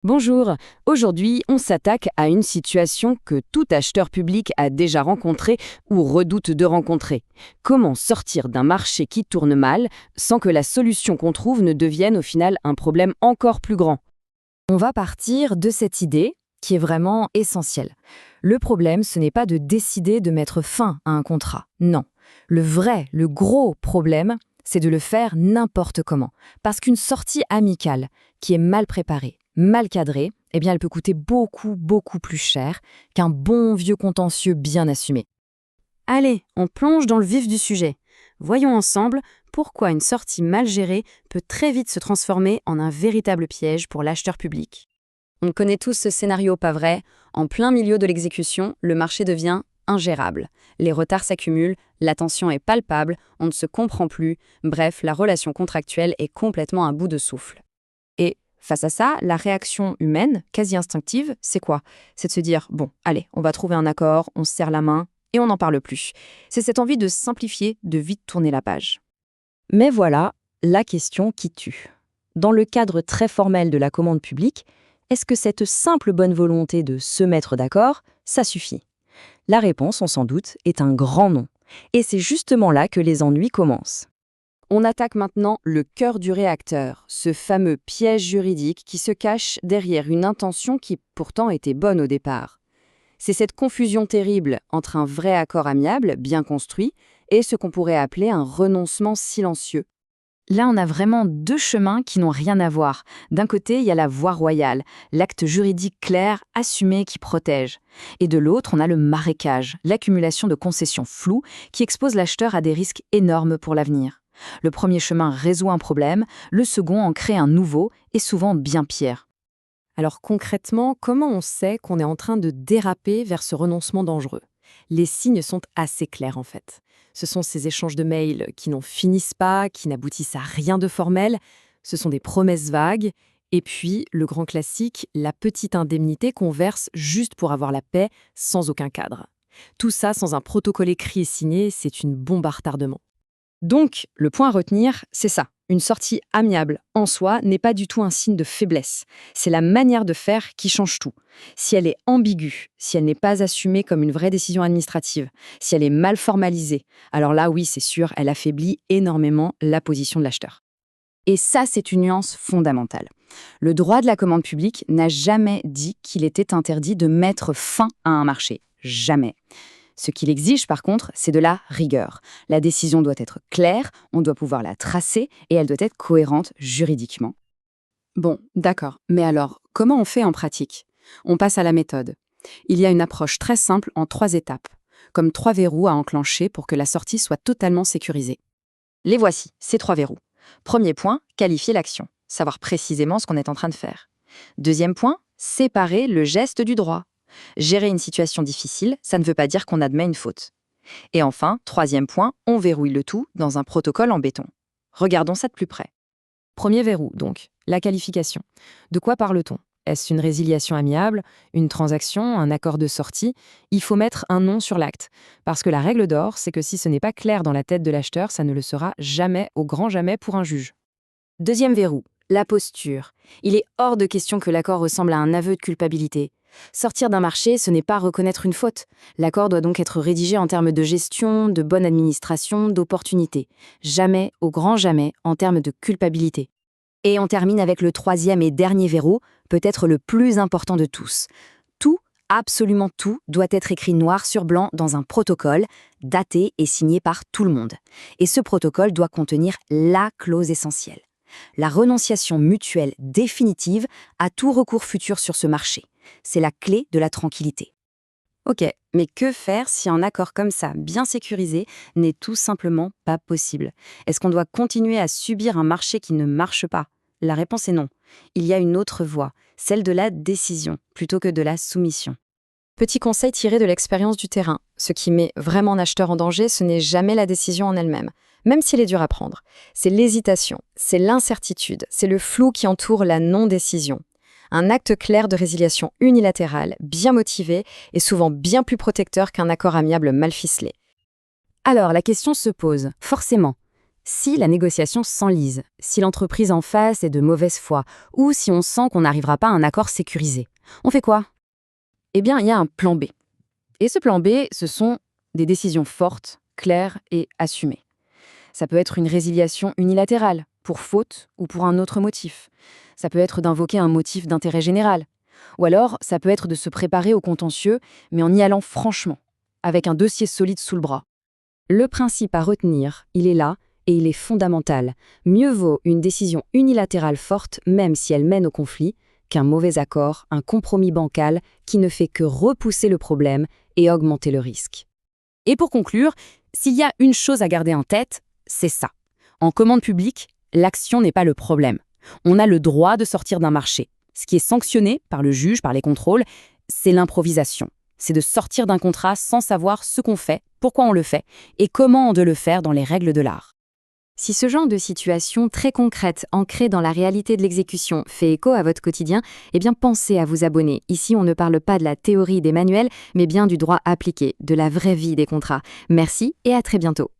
Bonjour, aujourd'hui on s'attaque à une situation que tout acheteur public a déjà rencontrée ou redoute de rencontrer. Comment sortir d'un marché qui tourne mal sans que la solution qu'on trouve ne devienne au final un problème encore plus grand? On va partir de cette idée qui est vraiment essentielle. Le problème, ce n'est pas de décider de mettre fin à un contrat. Non. Le gros problème, c'est de le faire n'importe comment. Parce qu'une sortie amicale qui est mal préparée, mal cadrée, eh bien, elle peut coûter beaucoup, beaucoup plus cher qu'un bon vieux contentieux bien assumé. Allez, on plonge dans le vif du sujet. Voyons ensemble pourquoi une sortie mal gérée peut très vite se transformer en un véritable piège pour l'acheteur public. On connaît tous ce scénario, pas vrai? En plein milieu de l'exécution, le marché devient ingérable. Les retards s'accumulent, la tension est palpable, on ne se comprend plus, bref, la relation contractuelle est complètement à bout de souffle. Et face à ça, la réaction humaine, quasi instinctive, c'est quoi? C'est de se dire, bon, allez, on va trouver un accord, on se serre la main, et on n'en parle plus. C'est cette envie de simplifier, de vite tourner la page. Mais voilà la question qui tue. Dans le cadre très formel de la commande publique, est-ce que cette simple bonne volonté de se mettre d'accord, ça suffit? La réponse, on s'en doute, est un grand non. Et c'est justement là que les ennuis commencent. On attaque maintenant le cœur du réacteur, ce fameux piège juridique qui se cache derrière une intention qui pourtant était bonne au départ. C'est cette confusion terrible entre un vrai accord amiable, bien construit, et ce qu'on pourrait appeler un renoncement silencieux. Là, on a vraiment deux chemins qui n'ont rien à voir. D'un côté, il y a la voie royale, l'acte juridique clair, assumé qui protège. Et de l'autre, on a le marécage, l'accumulation de concessions floues qui expose l'acheteur à des risques énormes pour l'avenir. Le premier chemin résout un problème, le second en crée un nouveau, et souvent bien pire. Alors concrètement, comment on sait qu'on est en train de déraper vers ce renoncement dangereux? Les signes sont assez clairs en fait. Ce sont ces échanges de mails qui n'en finissent pas, qui n'aboutissent à rien de formel. Ce sont des promesses vagues. Et puis, le grand classique, la petite indemnité qu'on verse juste pour avoir la paix, sans aucun cadre. Tout ça sans un protocole écrit et signé, c'est une bombe à retardement. Donc, le point à retenir, c'est ça. Une sortie amiable, en soi, n'est pas du tout un signe de faiblesse. C'est la manière de faire qui change tout. Si elle est ambiguë, si elle n'est pas assumée comme une vraie décision administrative, si elle est mal formalisée, alors là, oui, c'est sûr, elle affaiblit énormément la position de l'acheteur. Et ça, c'est une nuance fondamentale. Le droit de la commande publique n'a jamais dit qu'il était interdit de mettre fin à un marché. Jamais. Ce qu'il exige, par contre, c'est de la rigueur. La décision doit être claire, on doit pouvoir la tracer et elle doit être cohérente juridiquement. Bon, d'accord, mais alors, comment on fait en pratique? On passe à la méthode. Il y a une approche très simple en 3 étapes, comme 3 verrous à enclencher pour que la sortie soit totalement sécurisée. Les voici, ces 3 verrous. Premier point, qualifier l'action, savoir précisément ce qu'on est en train de faire. Deuxième point, séparer le geste du droit. Gérer une situation difficile, ça ne veut pas dire qu'on admet une faute. Et enfin, troisième point, on verrouille le tout dans un protocole en béton. Regardons ça de plus près. Premier verrou, donc, la qualification. De quoi parle-t-on? Est-ce une résiliation amiable, une transaction, un accord de sortie? Il faut mettre un nom sur l'acte. Parce que la règle d'or, c'est que si ce n'est pas clair dans la tête de l'acheteur, ça ne le sera jamais, au grand jamais, pour un juge. Deuxième verrou, la posture. Il est hors de question que l'accord ressemble à un aveu de culpabilité. Sortir d'un marché, ce n'est pas reconnaître une faute. L'accord doit donc être rédigé en termes de gestion, de bonne administration, d'opportunité. Jamais, au grand jamais, en termes de culpabilité. Et on termine avec le troisième et dernier verrou, peut-être le plus important de tous. Tout, absolument tout, doit être écrit noir sur blanc dans un protocole, daté et signé par tout le monde. Et ce protocole doit contenir la clause essentielle. La renonciation mutuelle définitive à tout recours futur sur ce marché. C'est la clé de la tranquillité. Ok, mais que faire si un accord comme ça, bien sécurisé, n'est tout simplement pas possible? Est-ce qu'on doit continuer à subir un marché qui ne marche pas? La réponse est non. Il y a une autre voie, celle de la décision, plutôt que de la soumission. Petit conseil tiré de l'expérience du terrain. Ce qui met vraiment un acheteur en danger, ce n'est jamais la décision en elle-même, même si elle est dure à prendre. C'est l'hésitation, c'est l'incertitude, c'est le flou qui entoure la non-décision. Un acte clair de résiliation unilatérale, bien motivé et souvent bien plus protecteur qu'un accord amiable mal ficelé. Alors, la question se pose, forcément. Si la négociation s'enlise, si l'entreprise en face est de mauvaise foi, ou si on sent qu'on n'arrivera pas à un accord sécurisé, on fait quoi? Eh bien, il y a un plan B. Et ce plan B, ce sont des décisions fortes, claires et assumées. Ça peut être une résiliation unilatérale, pour faute ou pour un autre motif. Ça peut être d'invoquer un motif d'intérêt général. Ou alors, ça peut être de se préparer au contentieux, mais en y allant franchement, avec un dossier solide sous le bras. Le principe à retenir, il est là, et il est fondamental. Mieux vaut une décision unilatérale forte, même si elle mène au conflit, qu'un mauvais accord, un compromis bancal qui ne fait que repousser le problème et augmenter le risque. Et pour conclure, s'il y a une chose à garder en tête, c'est ça. En commande publique, l'action n'est pas le problème. On a le droit de sortir d'un marché. Ce qui est sanctionné par le juge, par les contrôles, c'est l'improvisation. C'est de sortir d'un contrat sans savoir ce qu'on fait, pourquoi on le fait et comment on doit le faire dans les règles de l'art. Si ce genre de situation très concrète, ancrée dans la réalité de l'exécution, fait écho à votre quotidien, eh bien pensez à vous abonner. Ici, on ne parle pas de la théorie des manuels, mais bien du droit appliqué, de la vraie vie des contrats. Merci et à très bientôt.